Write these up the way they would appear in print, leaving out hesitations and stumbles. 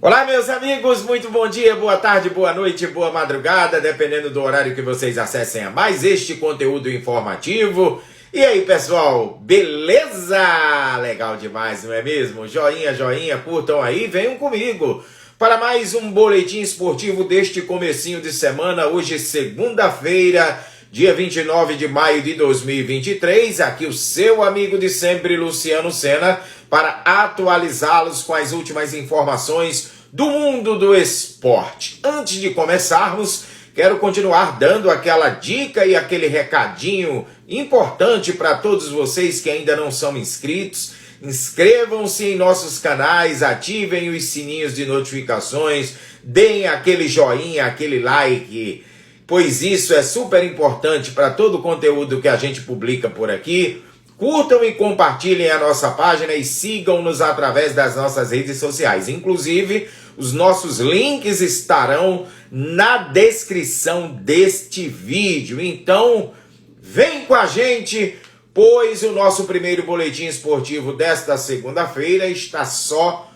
Olá, meus amigos, muito bom dia, boa tarde, boa noite, boa madrugada, dependendo do horário que vocês acessem a mais este conteúdo informativo. E aí, pessoal, beleza? Legal demais, não é mesmo? Joinha, joinha, curtam aí, venham comigo para mais um boletim esportivo deste comecinho de semana, hoje segunda-feira, dia 29 de maio de 2023, aqui o seu amigo de sempre, Luciano Sena, para atualizá-los com as últimas informações do mundo do esporte. Antes de começarmos, quero continuar dando aquela dica e aquele recadinho importante para todos vocês que ainda não são inscritos. Inscrevam-se em nossos canais, ativem os sininhos de notificações, deem aquele joinha, aquele like, pois isso é super importante para todo o conteúdo que a gente publica por aqui. Curtam e compartilhem a nossa página e sigam-nos através das nossas redes sociais. Inclusive, os nossos links estarão na descrição deste vídeo. Então, vem com a gente, pois o nosso primeiro boletim esportivo desta segunda-feira está só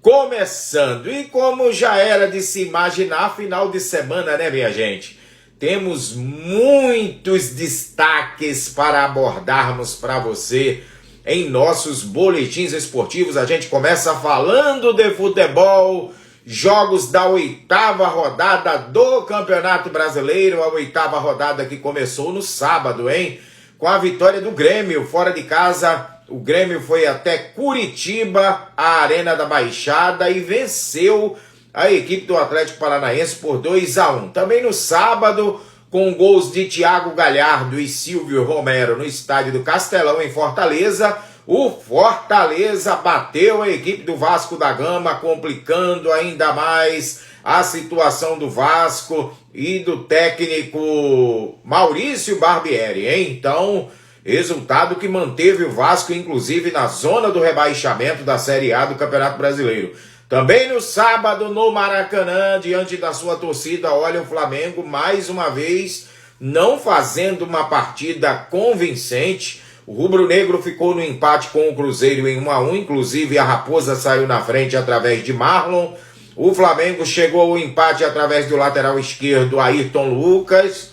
começando. E como já era de se imaginar, final de semana, né, minha gente? Temos muitos destaques para abordarmos para você em nossos boletins esportivos. A gente começa falando de futebol, jogos da oitava rodada do Campeonato Brasileiro, a oitava rodada que começou no sábado, hein? Com a vitória do Grêmio, fora de casa, o Grêmio foi até Curitiba, a Arena da Baixada, e venceu a equipe do Atlético Paranaense por 2-1. Também no sábado, com gols de Thiago Galhardo e Silvio Romero no estádio do Castelão, em Fortaleza, o Fortaleza bateu a equipe do Vasco da Gama, complicando ainda mais a situação do Vasco e do técnico Maurício Barbieri, hein? Então, resultado que manteve o Vasco, inclusive, na zona do rebaixamento da Série A do Campeonato Brasileiro. Também no sábado, no Maracanã, diante da sua torcida, olha o Flamengo, mais uma vez, não fazendo uma partida convincente. O rubro-negro ficou no empate com o Cruzeiro em 1-1, inclusive a Raposa saiu na frente através de Marlon. O Flamengo chegou ao empate através do lateral esquerdo, Ayrton Lucas.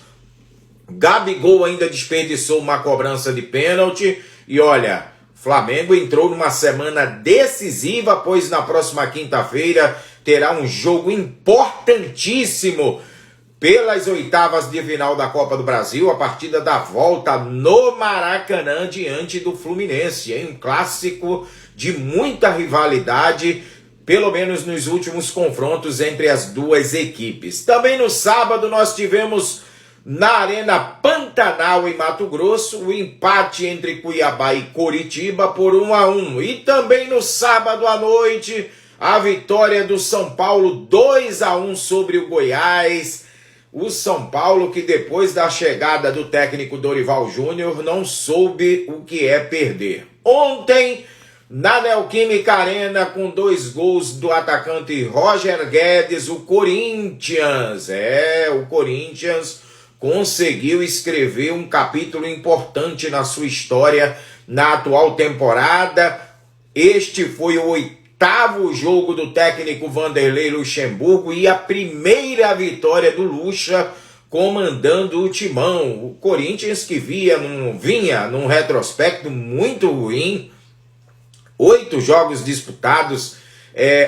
Gabigol ainda desperdiçou uma cobrança de pênalti. E olha, Flamengo entrou numa semana decisiva, pois na próxima quinta-feira terá um jogo importantíssimo pelas oitavas de final da Copa do Brasil, a partida da volta no Maracanã diante do Fluminense, hein? Um clássico de muita rivalidade, pelo menos nos últimos confrontos entre as duas equipes. Também no sábado nós tivemos na Arena Pantanal, em Mato Grosso, o empate entre Cuiabá e Coritiba por 1-1. E também no sábado à noite, a vitória do São Paulo 2-1 sobre o Goiás. O São Paulo que depois da chegada do técnico Dorival Júnior não soube o que é perder. Ontem, na Neoquímica Arena, com 2 gols do atacante Roger Guedes, o Corinthians, conseguiu escrever um capítulo importante na sua história na atual temporada. Este foi o 8º jogo do técnico Vanderlei Luxemburgo e a primeira vitória do Luxa comandando o timão. O Corinthians que vinha num retrospecto muito ruim, 8 jogos disputados.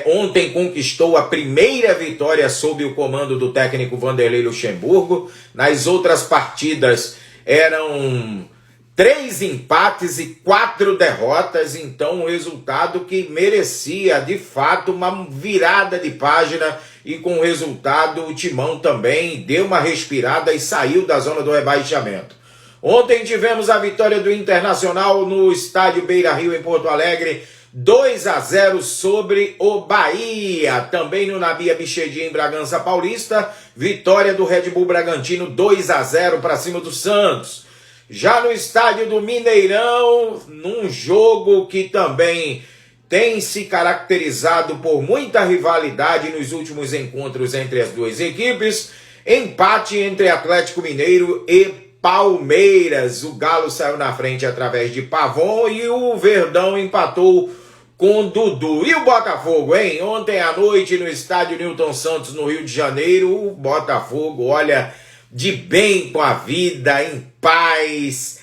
Ontem conquistou a primeira vitória sob o comando do técnico Vanderlei Luxemburgo. Nas outras partidas eram 3 empates e 4 derrotas, então um resultado que merecia de fato uma virada de página, e com o resultado o timão também deu uma respirada e saiu da zona do rebaixamento. Ontem tivemos a vitória do Internacional no estádio Beira-Rio em Porto Alegre, 2-0 sobre o Bahia. Também no Nabi Abichedi em Bragança Paulista, vitória do Red Bull Bragantino 2-0 para cima do Santos. Já no estádio do Mineirão, num jogo que também tem se caracterizado por muita rivalidade nos últimos encontros entre as duas equipes, empate entre Atlético Mineiro e Palmeiras. O Galo saiu na frente através de Pavon e o Verdão empatou com Dudu. E o Botafogo, hein? Ontem à noite no estádio Newton Santos, no Rio de Janeiro, o Botafogo, olha, de bem com a vida, em paz,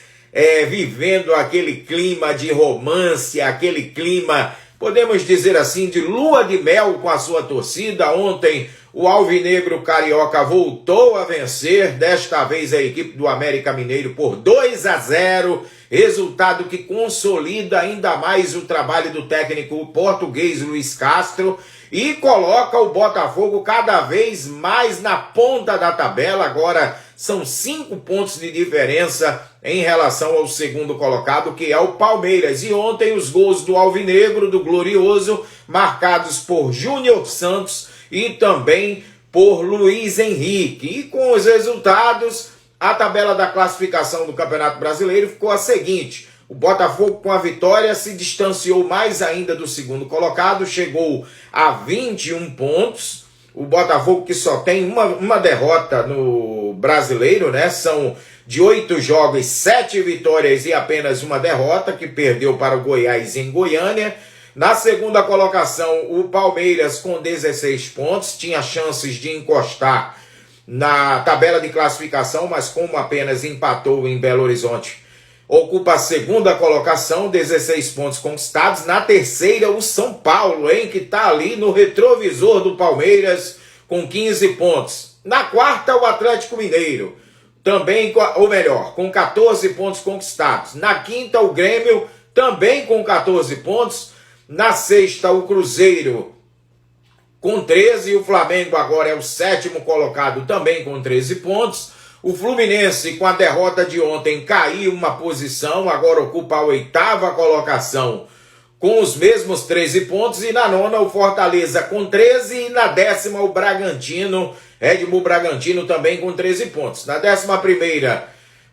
vivendo aquele clima de romance, aquele clima, podemos dizer assim, de lua de mel com a sua torcida. Ontem o Alvinegro Carioca voltou a vencer, desta vez a equipe do América Mineiro por 2-0, resultado que consolida ainda mais o trabalho do técnico português Luiz Castro e coloca o Botafogo cada vez mais na ponta da tabela. Agora são 5 pontos de diferença em relação ao segundo colocado, que é o Palmeiras. E ontem os gols do Alvinegro, do Glorioso, marcados por Júnior Santos e também por Luiz Henrique. E com os resultados, a tabela da classificação do Campeonato Brasileiro ficou a seguinte: o Botafogo, com a vitória, se distanciou mais ainda do segundo colocado, chegou a 21 pontos. O Botafogo, que só tem uma derrota no Brasileiro, né? São de 8 jogos, 7 vitórias e apenas uma derrota, que perdeu para o Goiás em Goiânia. Na segunda colocação, o Palmeiras com 16 pontos, tinha chances de encostar na tabela de classificação, mas como apenas empatou em Belo Horizonte, ocupa a segunda colocação, 16 pontos conquistados. Na terceira, o São Paulo, hein, que está ali no retrovisor do Palmeiras, com 15 pontos. Na quarta, o Atlético Mineiro, também, ou melhor, com 14 pontos conquistados. Na quinta, o Grêmio, também com 14 pontos. Na sexta, o Cruzeiro, com 13. E o Flamengo agora é o sétimo colocado, também com 13 pontos. O Fluminense, com a derrota de ontem, caiu uma posição, agora ocupa a 8ª colocação com os mesmos 13 pontos. E na nona, o Fortaleza com 13. E na 10ª, o Bragantino, Red Bull Bragantino, também com 13 pontos. Na 11ª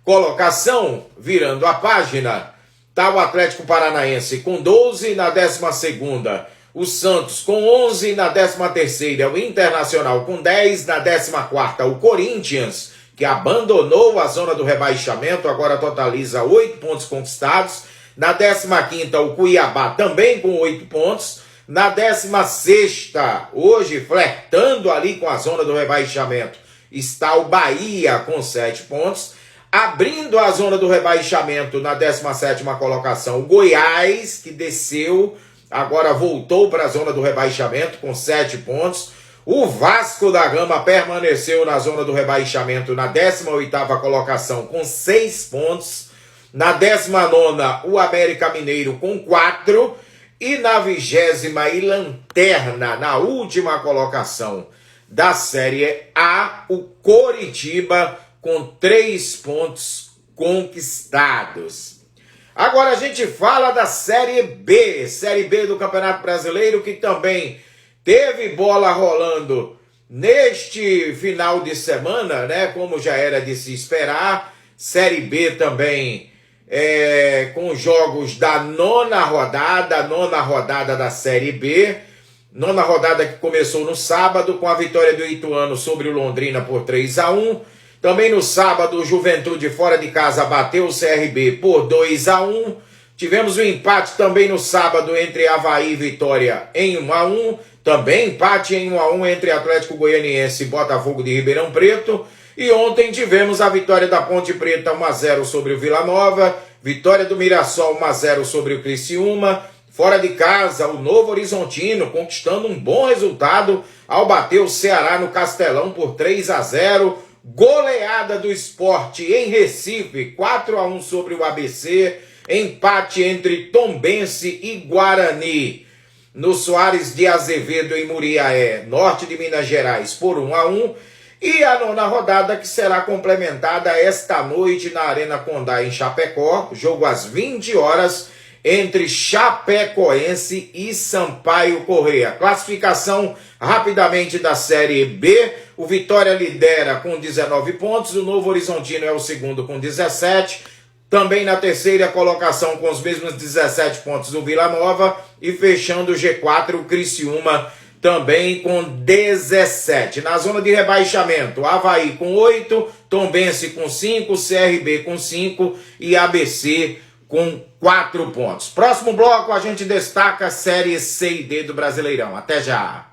colocação, virando a página, está o Atlético Paranaense com 12. Na 12ª, o Santos com 11. Na 13ª, o Internacional com 10. Na 14ª, o Corinthians, que abandonou a zona do rebaixamento, agora totaliza 8 pontos conquistados. Na 15ª, o Cuiabá, também com 8 pontos. Na 16ª, hoje flertando ali com a zona do rebaixamento, está o Bahia com 7 pontos. Abrindo a zona do rebaixamento, na 17ª colocação, o Goiás, que desceu, agora voltou para a zona do rebaixamento com 7 pontos. O Vasco da Gama permaneceu na zona do rebaixamento na 18ª colocação com 6 pontos. Na 19ª, o América Mineiro com 4. E na 20ª e lanterna, na última colocação da Série A, o Coritiba com 3 pontos conquistados. Agora a gente fala da Série B do Campeonato Brasileiro, que também teve bola rolando neste final de semana, né? Como já era de se esperar. Série B também com jogos da nona rodada da Série B. Nona rodada que começou no sábado com a vitória do Ituano sobre o Londrina por 3-1. Também no sábado, o Juventude fora de casa bateu o CRB por 2-1. Tivemos um empate também no sábado entre Avaí e Vitória em 1-1. Também empate em 1-1 entre Atlético Goianiense e Botafogo de Ribeirão Preto. E ontem tivemos a vitória da Ponte Preta 1-0 sobre o Vila Nova. Vitória do Mirassol 1-0 sobre o Criciúma. Fora de casa, o Novo Horizontino conquistando um bom resultado ao bater o Ceará no Castelão por 3-0. Goleada do Sport em Recife, 4-1 sobre o ABC. Empate entre Tombense e Guarani no Soares de Azevedo em Muriaé, norte de Minas Gerais, por 1-1. E a nona rodada, que será complementada esta noite na Arena Condá em Chapecó, jogo às 20 horas, entre Chapecoense e Sampaio Corrêa. Classificação rapidamente da Série B. O Vitória lidera com 19 pontos, o Novo Horizontino é o segundo com 17. Também na terceira colocação com os mesmos 17 pontos o Vila Nova. E fechando o G4, o Criciúma também com 17. Na zona de rebaixamento, Avaí com 8, Tombense com 5, CRB com 5 e ABC com 4 pontos. Próximo bloco a gente destaca a Série C e D do Brasileirão. Até já!